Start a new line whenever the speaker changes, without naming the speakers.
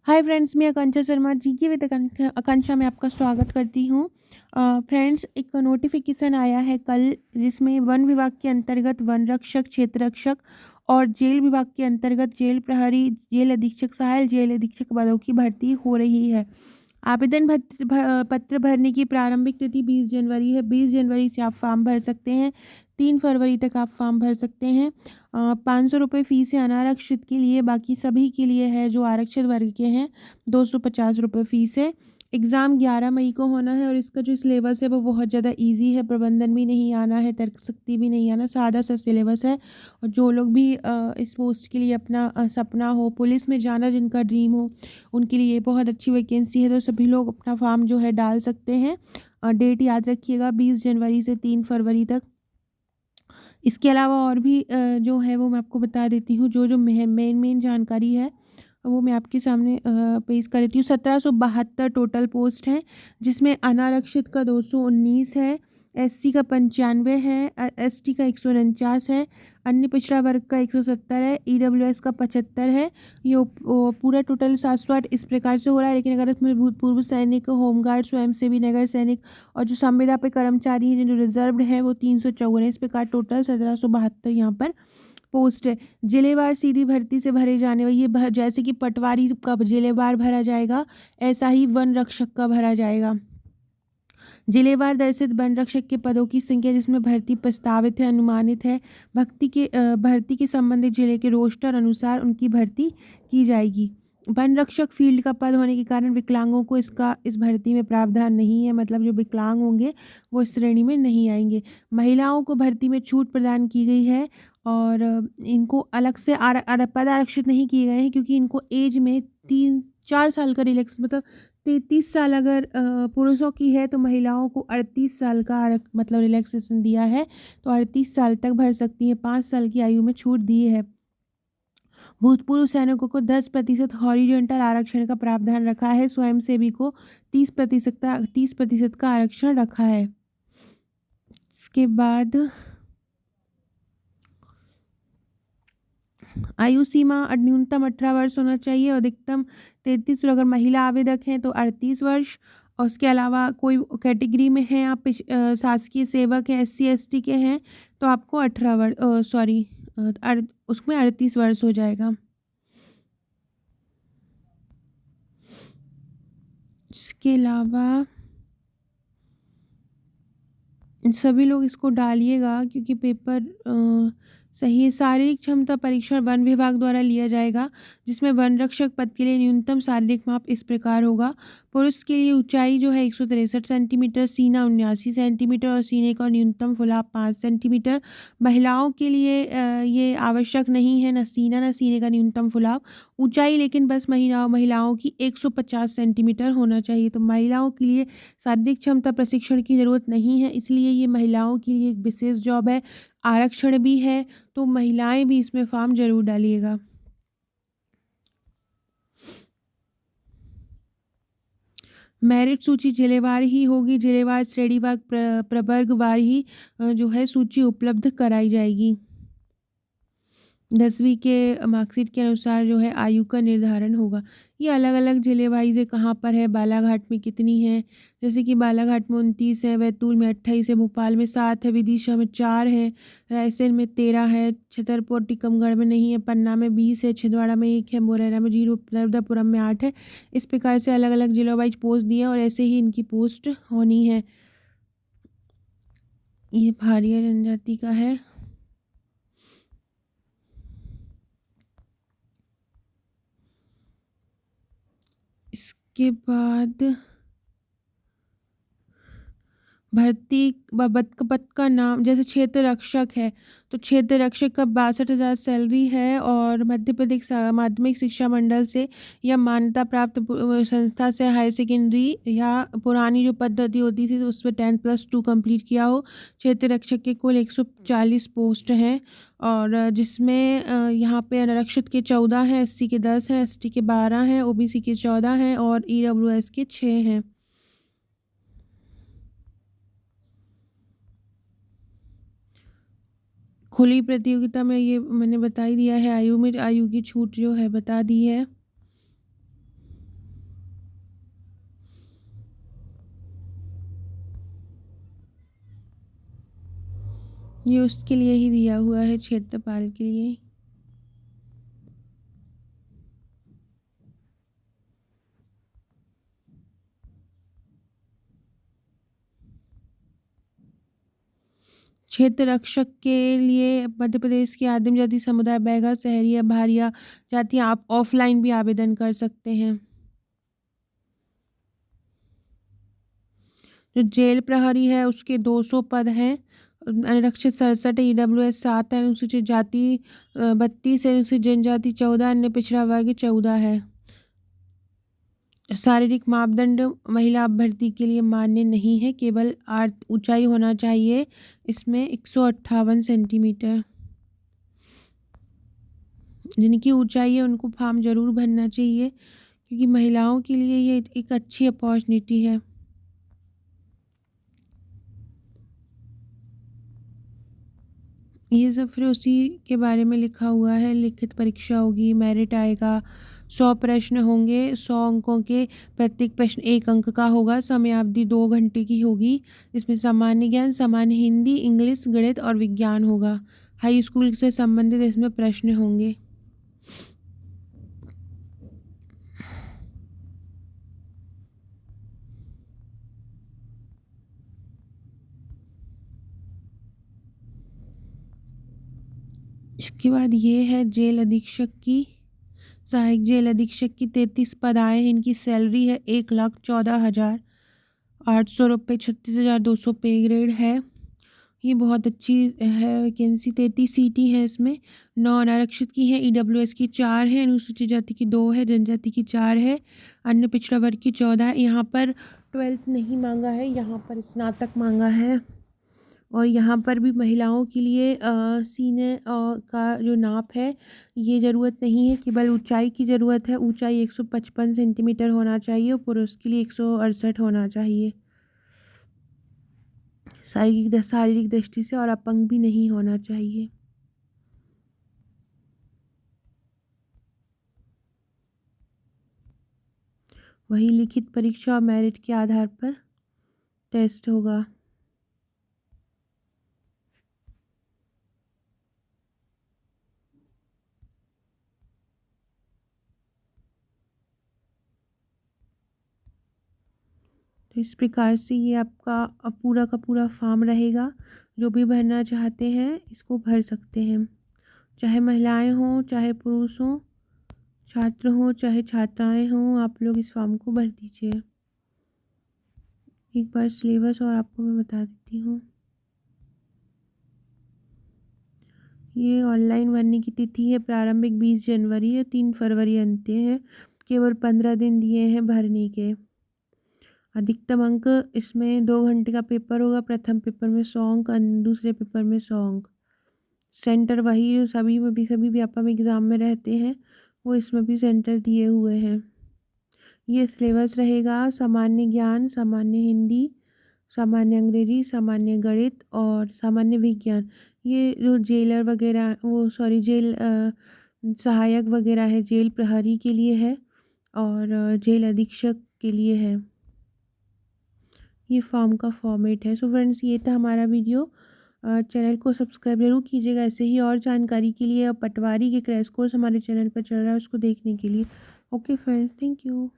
Hi friends, मैं आकांक्षा Sharma GK with आकांक्षा में आपका स्वागत करती हूँ। फ्रेंड्स, एक नोटिफिकेशन आया है कल, जिसमें वन विभाग के अंतर्गत वन रक्षक, क्षेत्र रक्षक और जेल विभाग के अंतर्गत जेल प्रहरी, जेल अधीक्षक, सहायक जेल अधीक्षक पदों की भर्ती हो रही है। आवेदन पत्र भरने की प्रारंभिक तिथि 20 जनवरी है। 20 जनवरी से आप फॉर्म भर सकते हैं। 3 फरवरी तक आप फॉर्म भर सकते हैं। 500 रुपये फ़ीस है अनारक्षित के लिए, बाकी सभी के लिए है जो आरक्षित वर्ग के हैं। 250 रुपये फ़ीस है। एग्ज़ाम 11 मई को होना है और इसका जो सिलेबस है वो बहुत ज़्यादा ईजी है। प्रबंधन भी नहीं आना है, तर्क शक्ति भी नहीं आना, सादा सा सिलेबस है। और जो लोग भी इस पोस्ट के लिए अपना सपना हो, पुलिस में जाना जिनका ड्रीम हो, उनके लिए बहुत अच्छी वैकेंसी है। तो सभी लोग अपना फॉर्म जो है डाल सकते हैं। डेट याद रखिएगा, 20 जनवरी से 3 फरवरी तक। इसके अलावा और भी जो है वो मैं आपको बता देती हूँ, जो मेन जानकारी है वो मैं आपके सामने पेश कर देती हूँ। 1772 टोटल पोस्ट हैं, जिसमें अनारक्षित का 219 है, एससी का 95 है, एसटी का 149 है, अन्य पिछड़ा वर्ग का 170 है, ईडब्ल्यूएस का 75 है। ये पूरा टोटल 708 इस प्रकार से हो रहा है। लेकिन अगर इसमें भूतपूर्व सैनिक, होमगार्ड, स्वयंसेवी, नगर सैनिक और जो संविदा पे कर्मचारी हैं, जो रिजर्व्ड हैं, वो 354 है। इस प्रकार टोटल 1772 यहाँ पर पोस्ट है। जिलेवार सीधी भर्ती से भरे जाने वाले जैसे कि पटवारी का जिलेवार भरा जाएगा, ऐसा ही वन रक्षक का भरा जाएगा। जिलेवार दर्शित वन रक्षक के पदों की संख्या जिसमें भर्ती प्रस्तावित है, अनुमानित है, भर्ती के संबंधित जिले के रोस्टर अनुसार उनकी भर्ती की जाएगी। वन रक्षक फील्ड का पद होने के कारण विकलांगों को इस भर्ती में प्रावधान नहीं है। मतलब जो विकलांग होंगे वो इस श्रेणी में नहीं आएंगे। महिलाओं को भर्ती में छूट प्रदान की गई है और इनको अलग से पद आरक्षित नहीं किए गए हैं, क्योंकि इनको एज में 3-4 साल का रिलैक्स, मतलब 33 साल अगर पुरुषों की है तो महिलाओं को 38 साल का मतलब रिलैक्सेशन दिया है। तो 38 साल तक भर सकती हैं, 5 साल की आयु में छूट दी है। भूतपूर्व सैनिकों को 10% हॉरिजॉन्टल आरक्षण का प्रावधान रखा है। स्वयंसेवी को 30% का आरक्षण रखा है। इसके बाद आयु सीमा न्यूनतम 18 वर्ष होना चाहिए और अधिकतम 33। अगर महिला आवेदक हैं तो 38 वर्ष। और उसके अलावा कोई कैटेगरी में हैं आप, शासकीय सेवक हैं, एससी एसटी के हैं, तो आपको 18 वर्ष, सॉरी, उसमें 38 वर्ष हो जाएगा। इसके अलावा सभी लोग इसको डालिएगा, क्योंकि पेपर सही है। शारीरिक क्षमता परीक्षण वन विभाग द्वारा लिया जाएगा, जिसमें वन रक्षक पद के लिए न्यूनतम शारीरिक माप इस प्रकार होगा। पुरुष के लिए ऊंचाई जो है 163 सेंटीमीटर, सीना 79 सेंटीमीटर और सीने का न्यूनतम फुलाव 5 सेंटीमीटर। महिलाओं के लिए ये आवश्यक नहीं है, न सीना न सीने का न्यूनतम फुलाव। ऊंचाई लेकिन बस महिलाओं की 150 सेंटीमीटर होना चाहिए। तो महिलाओं के लिए शारीरिक क्षमता प्रशिक्षण की ज़रूरत नहीं है, इसलिए ये महिलाओं के लिए एक विशेष जॉब है। आरक्षण भी है, तो महिलाएं भी इसमें फॉर्म जरूर डालिएगा। मेरिट सूची जिलेवार ही होगी। जिलेवार श्रेणीवार प्रवर्गवार ही जो है सूची उपलब्ध कराई जाएगी। 10वीं के मार्कशीट के अनुसार जो है आयु का निर्धारण होगा। ये अलग अलग जिले वाइज है, कहाँ पर है, बालाघाट में कितनी है। जैसे कि बालाघाट में 29 है, बैतूल में 28 है, भोपाल में 7 है, विदिशा में 4 है, रायसेन में 13 है, छतरपुर टीकमगढ़ में नहीं है, पन्ना में 20 है, छिंदवाड़ा में 1 है, मुरैना में 0, नर्मदापुरम में 8 है। इस प्रकार से अलग अलग जिलों वाइज पोस्ट दिए और ऐसे ही इनकी पोस्ट होनी है। ये भारिया जनजाति का है। इसके बाद भर्ती पद का नाम, जैसे क्षेत्र रक्षक है तो क्षेत्र रक्षक का 62,000 सैलरी है और मध्य प्रदेश माध्यमिक शिक्षा मंडल से या मान्यता प्राप्त संस्था से हायर सेकेंडरी या पुरानी जो पद्धति होती थी तो उस पर 10+2 कंप्लीट किया हो। क्षेत्र रक्षक के कुल 140 पोस्ट हैं और जिसमें यहाँ पे अनारक्षित के 14 हैं, एससी के 10 हैं, एसटी के 12 हैं, ओबीसी के 14 हैं और ईडब्ल्यूएस के 6 हैं। खुली प्रतियोगिता में ये मैंने बता ही दिया है। आयु की छूट जो है बता दी है। ये उसके लिए ही दिया हुआ है, क्षेत्रपाल के लिए। क्षेत्र रक्षक के लिए मध्य प्रदेश के आदिम जाति समुदाय बैगा, सहरिया, भारिया जातियाँ आप ऑफलाइन भी आवेदन कर सकते हैं। जो जेल प्रहरी है उसके 200 पद हैं। आरक्षित 67 है, ईडब्ल्यूएस 7 है, अनुसूचित जाति 32 है, अनुसूचित जनजाति 14, अन्य पिछड़ा वर्ग 14 है। शारीरिक मापदंड महिला अभ्यर्थी के लिए मान्य नहीं है, केवल ऊंचाई होना चाहिए इसमें 158 सेंटीमीटर। जिनकी ऊंचाई है उनको फॉर्म जरूर भरना चाहिए, क्योंकि महिलाओं के लिए ये एक अच्छी अपॉर्चुनिटी है। ये सब फिर उसी के बारे में लिखा हुआ है। लिखित परीक्षा होगी, मेरिट आएगा, 100 प्रश्न होंगे, 100 अंकों के, प्रत्येक प्रश्न 1 अंक का होगा, समयावधि 2 घंटे की होगी। इसमें सामान्य ज्ञान, सामान्य हिंदी, इंग्लिश, गणित और विज्ञान होगा। हाई स्कूल से संबंधित इसमें प्रश्न होंगे। इसके बाद ये है जेल अधीक्षक की, सहायक जेल अधीक्षक की 33 पद आए हैं। इनकी सैलरी है 1,14,800 रुपये, 36,200 पे ग्रेड है। ये बहुत अच्छी है वैकेंसी। 33 सीटें हैं इसमें। 9 अनारक्षित की हैं, ईडब्ल्यूएस की 4 है, अनुसूचित जाति की 2 है, जनजाति की 4 है, अन्य पिछड़ा वर्ग की 14 है। यहाँ पर 12th नहीं मांगा है, यहाँ पर स्नातक मांगा है। और यहाँ पर भी महिलाओं के लिए सीने का जो नाप है ये ज़रूरत नहीं है, केवल ऊंचाई की ज़रूरत है। ऊंचाई 155 सेंटीमीटर होना चाहिए और पुरुष के लिए 168 होना चाहिए। शारीरिक दृष्टि से और अपंग भी नहीं होना चाहिए। वही लिखित परीक्षा और मेरिट के आधार पर टेस्ट होगा। तो इस प्रकार से ये आपका पूरा का पूरा फॉर्म रहेगा। जो भी भरना चाहते हैं इसको भर सकते हैं, चाहे महिलाएं हों चाहे पुरुष हों, छात्र हों चाहे छात्राएं हों, आप लोग इस फॉर्म को भर दीजिए। एक बार सिलेबस और आपको मैं बता देती हूँ। ये ऑनलाइन भरने की तिथि है प्रारंभिक 20 जनवरी है, 3 फरवरी अंत्य है। केवल 15 दिन दिए हैं भरने के। अधिकतम अंक इसमें 2 घंटे का पेपर होगा। प्रथम पेपर में 100 अंक, दूसरे पेपर में 100 अंक। सेंटर वही जो सभी व्यापम एग्ज़ाम में रहते हैं वो इसमें भी सेंटर दिए हुए हैं। ये सिलेबस रहेगा सामान्य ज्ञान, सामान्य हिंदी, सामान्य अंग्रेजी, सामान्य गणित और सामान्य विज्ञान। ये जो जेलर वगैरह जेल सहायक वगैरह है, जेल प्रहरी के लिए है और जेल अधीक्षक के लिए है। ये फॉर्म का फॉर्मेट है। सो फ्रेंड्स, ये था हमारा वीडियो। चैनल को सब्सक्राइब जरूर कीजिएगा ऐसे ही और जानकारी के लिए। और पटवारी के क्रैश कोर्स हमारे चैनल पर चल रहा है, उसको देखने के लिए। Okay friends, thank you.